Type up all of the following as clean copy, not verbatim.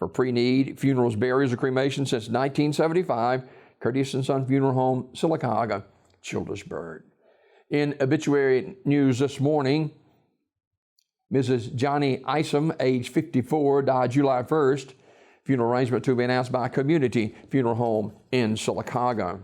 for pre-need funerals, burials, or cremation since 1975. Curtis & Son Funeral Home, Sylacauga, Childersburg. In obituary news this morning, Mrs. Johnny Isom, age 54, died July 1st. Funeral arrangement to be announced by Community Funeral Home in Sylacauga.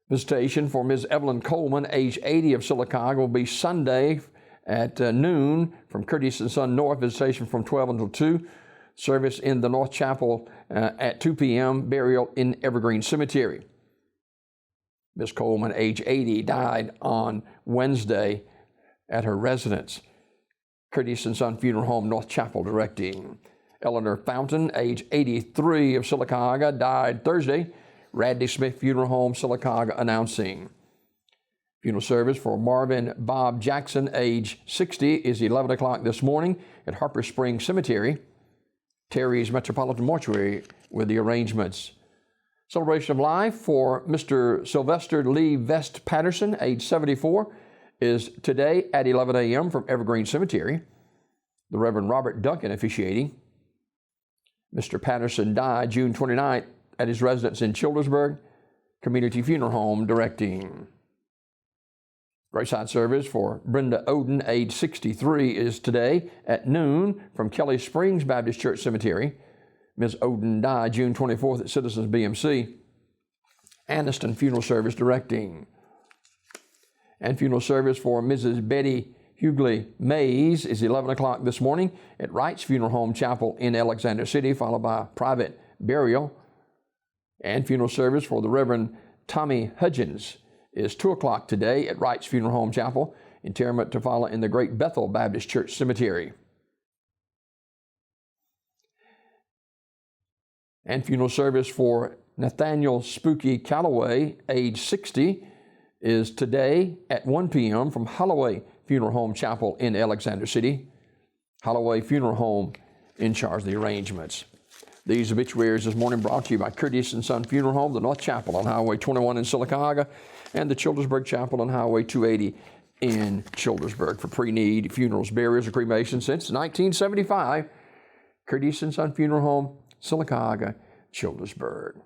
Visitation for Ms. Evelyn Coleman, age 80, of Sylacauga, will be Sunday at noon from Curtis & Son North. Visitation from 12 until 2. Service in the North Chapel at 2 p.m. Burial in Evergreen Cemetery. Ms. Coleman, age 80, died on Wednesday at her residence. Curtis & Son Funeral Home, North Chapel, directing. Eleanor Fountain, age 83, of Sylacauga, died Thursday. Radley Smith Funeral Home, Sylacauga, announcing. Funeral service for Marvin Bob Jackson, age 60, is 11 o'clock this morning at Harper Springs Cemetery. Terry's Metropolitan Mortuary with the arrangements. Celebration of life for Mr. Sylvester Lee Vest Patterson, age 74, is today at 11 a.m. from Evergreen Cemetery. The Reverend Robert Duncan officiating. Mr. Patterson died June 29th at his residence in Childersburg. Community Funeral Home directing. Graveside service for Brenda Oden, age 63, is today at noon from Kelly Springs Baptist Church Cemetery. Ms. Oden died June 24th at Citizens BMC. Anniston Funeral Service directing. And funeral service for Mrs. Betty Hughley Mays is 11 o'clock this morning at Wright's Funeral Home Chapel in Alexander City, followed by private burial. And funeral service for the Reverend Tommy Hudgens is 2 o'clock today at Wright's Funeral Home Chapel. Interment to follow in the Great Bethel Baptist Church Cemetery. And funeral service for Nathaniel Spooky Calloway, age 60, is today at 1 p.m. from Holloway Funeral Home Chapel in Alexander City. Holloway Funeral Home in charge of the arrangements. These obituaries this morning brought to you by Curtis & Son Funeral Home, the North Chapel on Highway 21 in Sylacauga, and the Childersburg Chapel on Highway 280 in Childersburg. For pre-need funerals, burials, or cremation since 1975, Curtis & Son Funeral Home, Sylacauga, Childersburg.